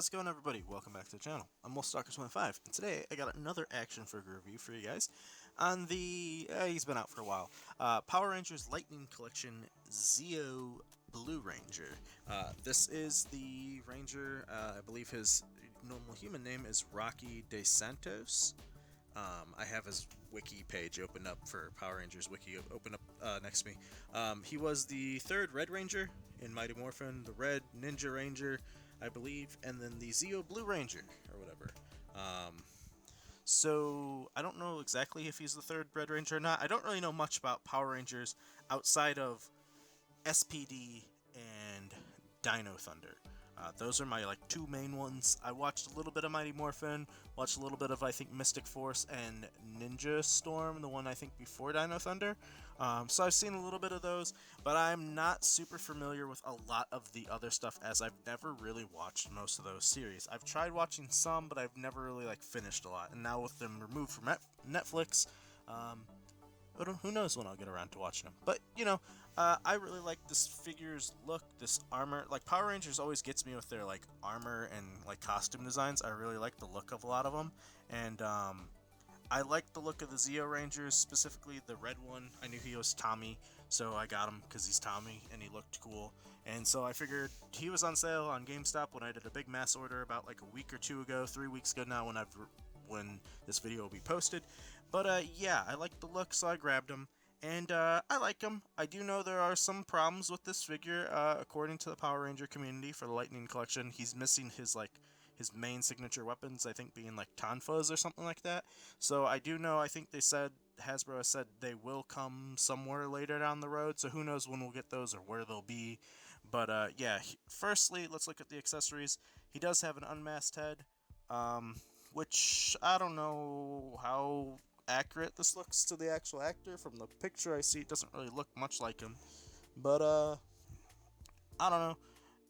How's it going, everybody? Welcome back to the channel. I'm WolfStalker25, and today I got another action figure review for you guys on the, he's been out for a while, Power Rangers Lightning Collection Zeo Blue Ranger. This is the Ranger, I believe his normal human name is Rocky De Santos. I have his wiki page opened up for Power Rangers wiki open up next to me. He was the third Red Ranger in Mighty Morphin, the Red Ninja Ranger, I believe, and then the Zeo Blue Ranger, or whatever. So I don't know exactly if he's the third Red Ranger or not. I don't really know much about Power Rangers outside of SPD and Dino Thunder. Those are my two main ones. I watched a little bit of Mighty Morphin, watched a little bit of I think Mystic Force and Ninja Storm, the one I think before Dino Thunder. So I've seen a little bit of those, but I'm not super familiar with a lot of the other stuff as I've never really watched most of those series. I've tried watching some, but I've never really finished a lot. And now with them removed from Netflix, who knows when I'll get around to watching them. But, I really like this figure's look, this armor. Power Rangers always gets me with their, armor and, costume designs. I really like the look of a lot of them. And, I like the look of the Zeo Rangers, specifically the red one. I knew he was Tommy, so I got him because he's Tommy, and he looked cool. And so I figured he was on sale on GameStop when I did a big mass order about, a week or two ago, 3 weeks ago now when this video will be posted. But yeah, I like the look, so I grabbed him, and I like him. I do know there are some problems with this figure, according to the Power Ranger community for the Lightning Collection. He's missing his main signature weapons, I think being Tonfas or something like that. So I do know, I think Hasbro has said they will come somewhere later down the road, so who knows when we'll get those or where they'll be. But yeah, firstly, let's look at the accessories. He does have an unmasked head, which I don't know how accurate this looks to the actual actor. From the picture I see, it doesn't really look much like him. But I don't know.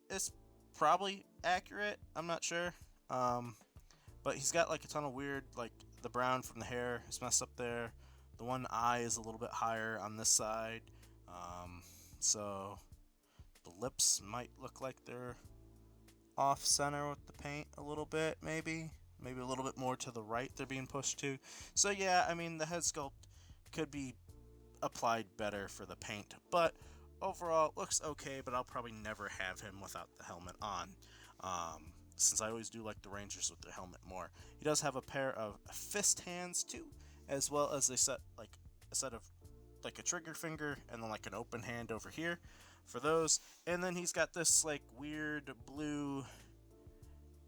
It's probably accurate. I'm not sure. But he's got a ton of weird, the brown from the hair is messed up there. The one eye is a little bit higher on this side. So the lips might look like they're off center with the paint a little bit, maybe a little bit more to the right they're being pushed to. So yeah, I mean, the head sculpt could be applied better for the paint, but overall it looks okay. But I'll probably never have him without the helmet on, since I always do like the Rangers with their helmet more. He does have a pair of fist hands too, as well as a set of a trigger finger and then an open hand over here for those. And then he's got this weird blue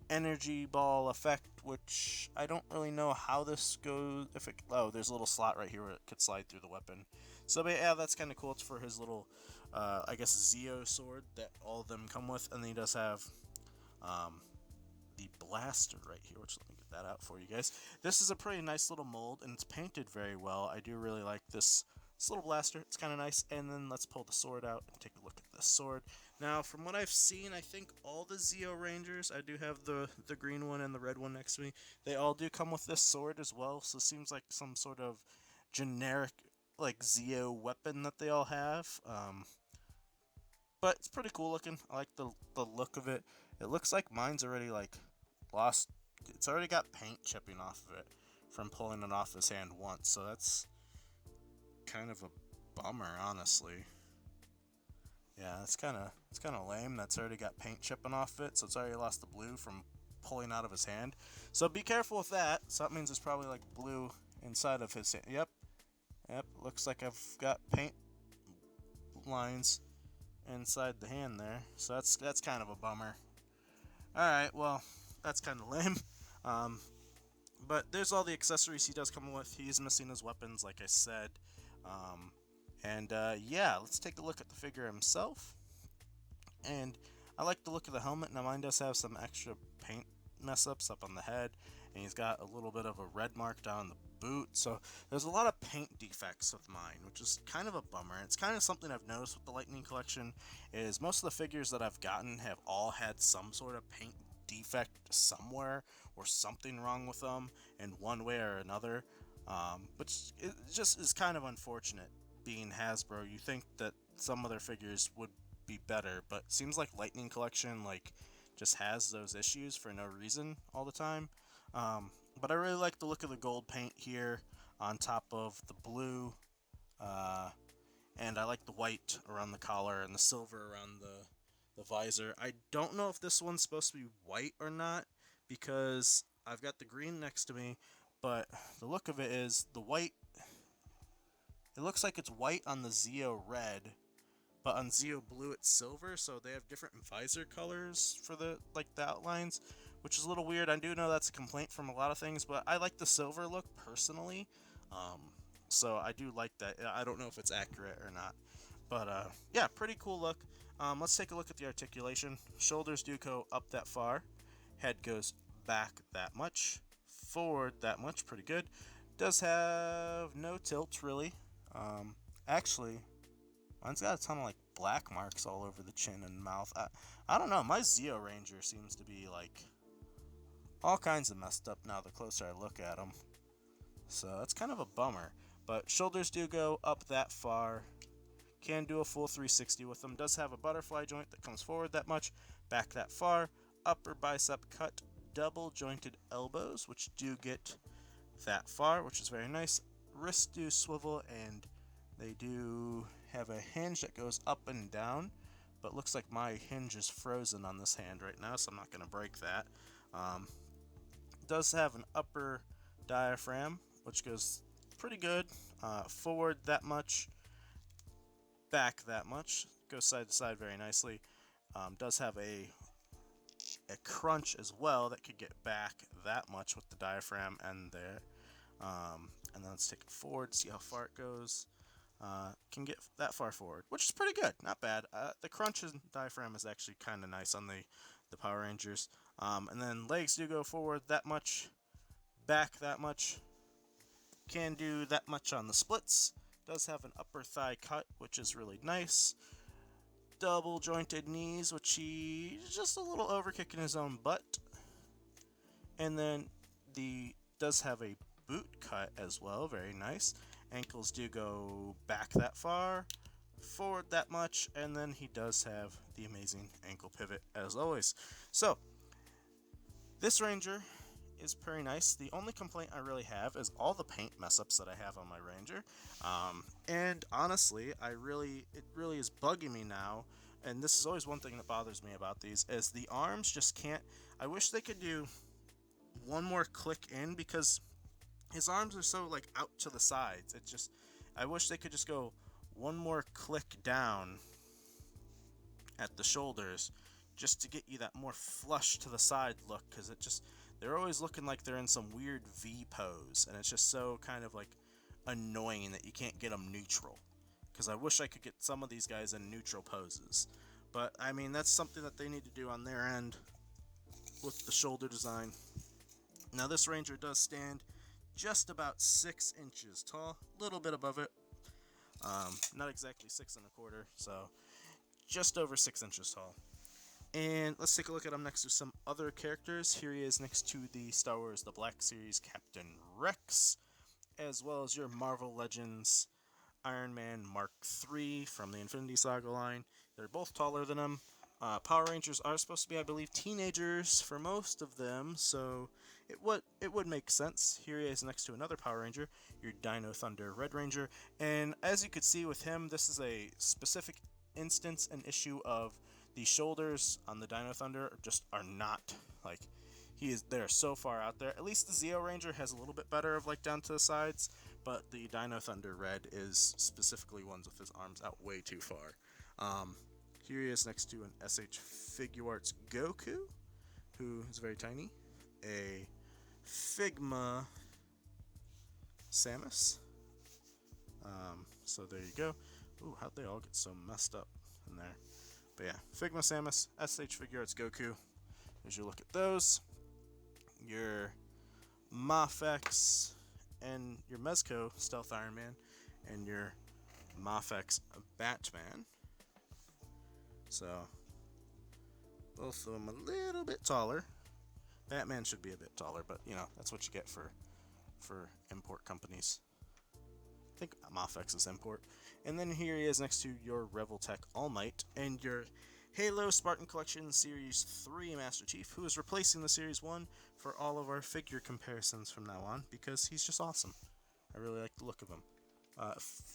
energy ball effect, which I don't really know how this goes. There's a little slot right here where it could slide through the weapon. So, but yeah, that's kind of cool. It's for his little, I guess, Zeo sword that all of them come with. And then he does have the blaster right here, which, let me get that out for you guys. This is a pretty nice little mold, and it's painted very well. I do really like this little blaster. It's kind of nice. And then let's pull the sword out and take a look at this sword. Now, from what I've seen, I think all the Zeo Rangers, I do have the green one and the red one next to me, they all do come with this sword as well. So it seems like some sort of generic Zeo weapon that they all have. But it's pretty cool looking. I like the look of it. It looks like mine's already lost. It's already got paint chipping off of it from pulling it off his hand once. So that's kind of a bummer, honestly. Yeah, it's kind of lame. That's already got paint chipping off it, so it's already lost the blue from pulling out of his hand. So be careful with that. So that means it's probably blue inside of his hand. Yep. Looks like I've got paint lines inside the hand there. So that's kind of a bummer. All right, well, that's kind of lame. But there's all the accessories he does come with. He is missing his weapons, like I said. Yeah, let's take a look at the figure himself. And I like the look of the helmet. Now, mine does have some extra paint mess-ups up on the head, and he's got a little bit of a red mark down the boot. So there's a lot of paint defects with mine, which is kind of a bummer. It's kind of something I've noticed with the Lightning Collection, is most of the figures that I've gotten have all had some sort of paint defect somewhere or something wrong with them in one way or another. Which it just is kind of unfortunate. Being Hasbro, you think that some of their figures would be better, but it seems like Lightning Collection just has those issues for no reason all the time. But I really like the look of the gold paint here on top of the blue, uh, and I like the white around the collar and the silver around the visor. I don't know if this one's supposed to be white or not because I've got the green next to me, but the look of it is the white. It looks like it's white on the Zeo red, but on Zeo blue it's silver, so they have different visor colors for the outlines, which is a little weird. I do know that's a complaint from a lot of things, but I like the silver look personally, um, so I do like that. I don't know if it's accurate or not, but yeah, pretty cool look. Let's take a look at the articulation. Shoulders do go up that far, head goes back that much, forward that much, pretty good. Does have no tilt really. Actually, mine's got a ton of like black marks all over the chin and mouth. I don't know. My Zeo Ranger seems to be like all kinds of messed up now the closer I look at him. So that's kind of a bummer. But shoulders do go up that far. Can do a full 360 with them. Does have a butterfly joint that comes forward that much, back that far. Upper bicep cut, double jointed elbows, which do get that far, which is very nice. Wrists do swivel, and they do have a hinge that goes up and down, but looks like my hinge is frozen on this hand right now, so I'm not going to break that. Does have an upper diaphragm, which goes pretty good. Forward that much, back that much, goes side to side very nicely. Does have a crunch as well that could get back that much with the diaphragm and there. And then let's take it forward, see how far it goes. Can get that far forward, which is pretty good, not bad. The crunch and diaphragm is actually kind of nice on the Power Rangers. And then legs do go forward that much, back that much. Can do that much on the splits. Does have an upper thigh cut, which is really nice. Double jointed knees, which he's just a little overkicking his own butt. And then does have a boot cut as well, very nice. Ankles do go back that far, forward that much, and then he does have the amazing ankle pivot as always. So this Ranger is pretty nice. The only complaint I really have is all the paint mess ups that I have on my Ranger. And honestly, it really is bugging me now. And this is always one thing that bothers me about these is the arms just can't. I wish they could do one more click in because his arms are so like out to the sides. I wish they could just go one more click down at the shoulders just to get you that more flush to the side look, because they're always looking like they're in some weird V pose, and it's just so kind of like annoying that you can't get them neutral, because I wish I could get some of these guys in neutral poses. But I mean, that's something that they need to do on their end with the shoulder design. Now this Ranger does stand just about 6 inches tall, a little bit above it. Not exactly 6 1/4, so just over 6 inches tall. And let's take a look at him next to some other characters. Here he is next to the Star Wars The Black Series Captain Rex, as well as your Marvel Legends Iron Man Mark III from the Infinity Saga line. They're both taller than him. Power Rangers are supposed to be, I believe, teenagers for most of them, so it would make sense. Here he is next to another Power Ranger, your Dino Thunder Red Ranger, and as you could see with him, this is a specific instance, an issue of the shoulders on the Dino Thunder just are not like they're so far out there. At least the Zeo Ranger has a little bit better of like down to the sides, but the Dino Thunder Red is specifically ones with his arms out way too far. Here he is next to an SH Figuarts Goku, who is very tiny. A Figma Samus. So there you go. Ooh, how'd they all get so messed up in there? But yeah, Figma Samus, SH Figuarts Goku. As you look at those, your Mafex and your Mezco Stealth Iron Man, and your Mafex Batman. So both of them a little bit taller. Batman should be a bit taller, but you know, that's what you get for import companies. I think Mafex is import. And then here he is next to your Reveltech All Might and your Halo Spartan Collection Series 3 Master Chief, who is replacing the Series 1 for all of our figure comparisons from now on, because he's just awesome. I really like the look of him.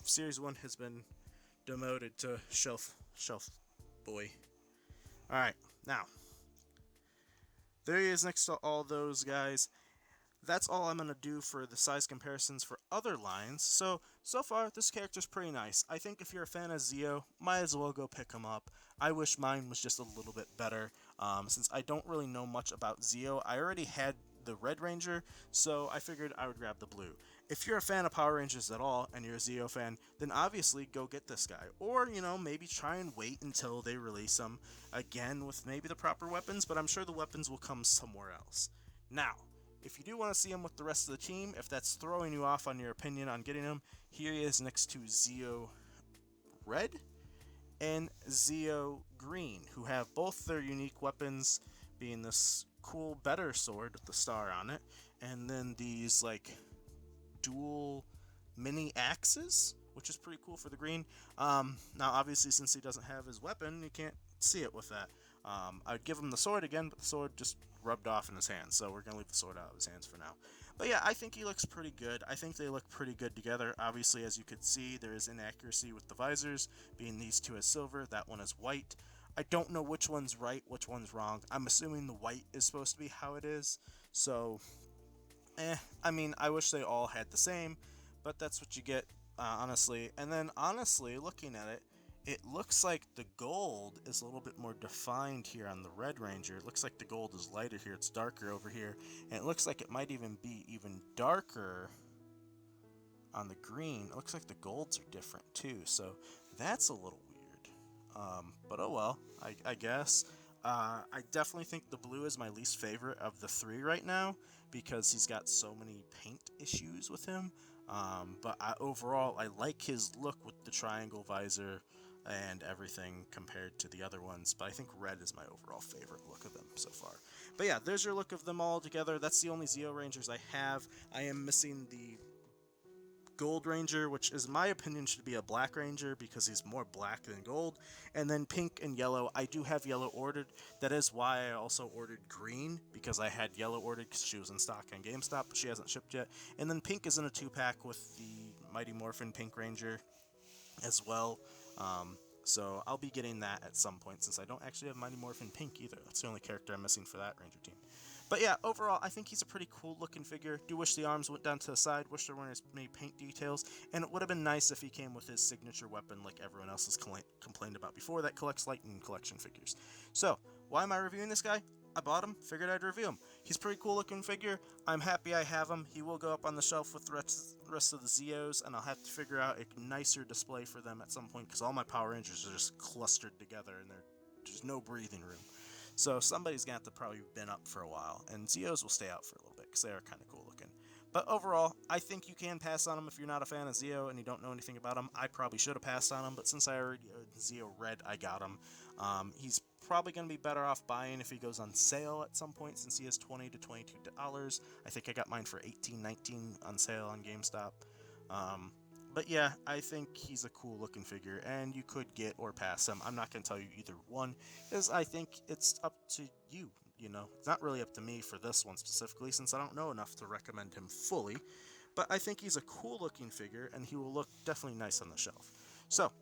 Series 1 has been demoted to shelf boy. Alright, now, there he is next to all those guys. That's all I'm going to do for the size comparisons for other lines. So far, this character's pretty nice. I think if you're a fan of Zeo, might as well go pick him up. I wish mine was just a little bit better, since I don't really know much about Zeo. I already had the Red Ranger, so I figured I would grab the blue. If you're a fan of Power Rangers at all, and you're a Zeo fan, then obviously go get this guy. Or, maybe try and wait until they release him again with maybe the proper weapons, but I'm sure the weapons will come somewhere else. Now, if you do want to see him with the rest of the team, if that's throwing you off on your opinion on getting him, here he is next to Zeo Red and Zeo Green, who have both their unique weapons, being this cool better sword with the star on it, and then these dual mini axes, which is pretty cool for the Green. Now obviously since he doesn't have his weapon, you can't see it with that. I'd give him the sword again, but the sword just rubbed off in his hands, so we're going to leave the sword out of his hands for now. But yeah, I think he looks pretty good. I think they look pretty good together. Obviously, as you could see, there is inaccuracy with the visors, being these two as silver, that one is white. I don't know which one's right, which one's wrong. I'm assuming the white is supposed to be how it is, so I mean, I wish they all had the same, but that's what you get, honestly. And then, honestly, looking at it, it looks like the gold is a little bit more defined here on the Red Ranger. It looks like the gold is lighter here, it's darker over here, and it looks like it might even be even darker on the Green. It looks like the golds are different too, so that's a little weird. But oh well, I guess. I definitely think the blue is my least favorite of the three right now, because he's got so many paint issues with him. But overall, I like his look with the triangle visor and everything compared to the other ones, but I think red is my overall favorite look of them so far. But yeah, there's your look of them all together. That's the only Zeo Rangers I have. I am missing the Gold Ranger, which is my opinion should be a Black Ranger because he's more black than gold, and then pink and yellow. I do have yellow ordered. That is why I also ordered green, because I had yellow ordered because she was in stock on GameStop, but she hasn't shipped yet. And then pink is in a 2-pack with the Mighty Morphin Pink Ranger as well. So I'll be getting that at some point, since I don't actually have Mighty Morphin Pink either. That's the only character I'm missing for that Ranger team. But yeah, overall, I think he's a pretty cool looking figure. Do wish the arms went down to the side, wish there weren't as many paint details, and it would have been nice if he came with his signature weapon like everyone else has complained about before that collects Lightning Collection figures. So, why am I reviewing this guy? I bought him, figured I'd review him. He's a pretty cool looking figure. I'm happy I have him. He will go up on the shelf with the rest of the Zeos, and I'll have to figure out a nicer display for them at some point, because all my Power Rangers are just clustered together and there's no breathing room. So somebody's going to have to probably bin up for a while, and Zeos will stay out for a little bit because they are kind of cool looking. But overall, I think you can pass on them if you're not a fan of Zeo and you don't know anything about him. I probably should have passed on him, but since I already owned Zeo Red, I got him. He's probably going to be better off buying if he goes on sale at some point, since he is $20 to $22. I think I got mine for $18, $19 on sale on GameStop. But yeah, I think he's a cool looking figure, and you could get or pass him. I'm not going to tell you either one, because I think it's up to you, It's not really up to me for this one specifically, since I don't know enough to recommend him fully. But I think he's a cool looking figure, and he will look definitely nice on the shelf. So,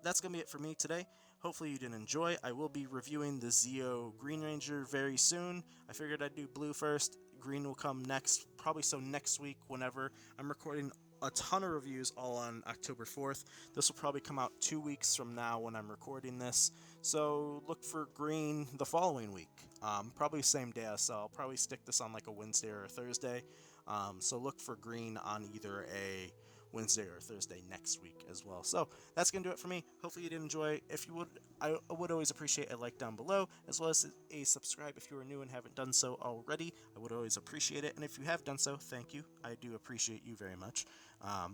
that's going to be it for me today. Hopefully you did enjoy. I will be reviewing the Zeo Green Ranger very soon. I figured I'd do blue first. Green will come next, probably so next week whenever. I'm recording a ton of reviews all on October 4th. This will probably come out 2 weeks from now when I'm recording this. So look for Green the following week. Probably same day, so I'll probably stick this on like a Wednesday or a Thursday. So look for Green on either a Wednesday or Thursday next week as well. So that's going to do it for me. Hopefully you did enjoy. If you would, I would always appreciate a like down below, as well as a subscribe if you are new and haven't done so already. I would always appreciate it. And if you have done so, thank you. I do appreciate you very much.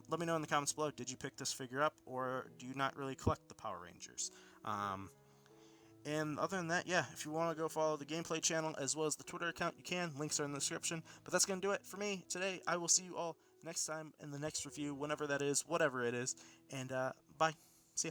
Let me know in the comments below, did you pick this figure up, or do you not really collect the Power Rangers? And other than that, yeah, if you want to go follow the gameplay channel as well as the Twitter account, you can. Links are in the description. But that's going to do it for me today. I will see you all next time in the next review, whenever that is, whatever it is. And bye.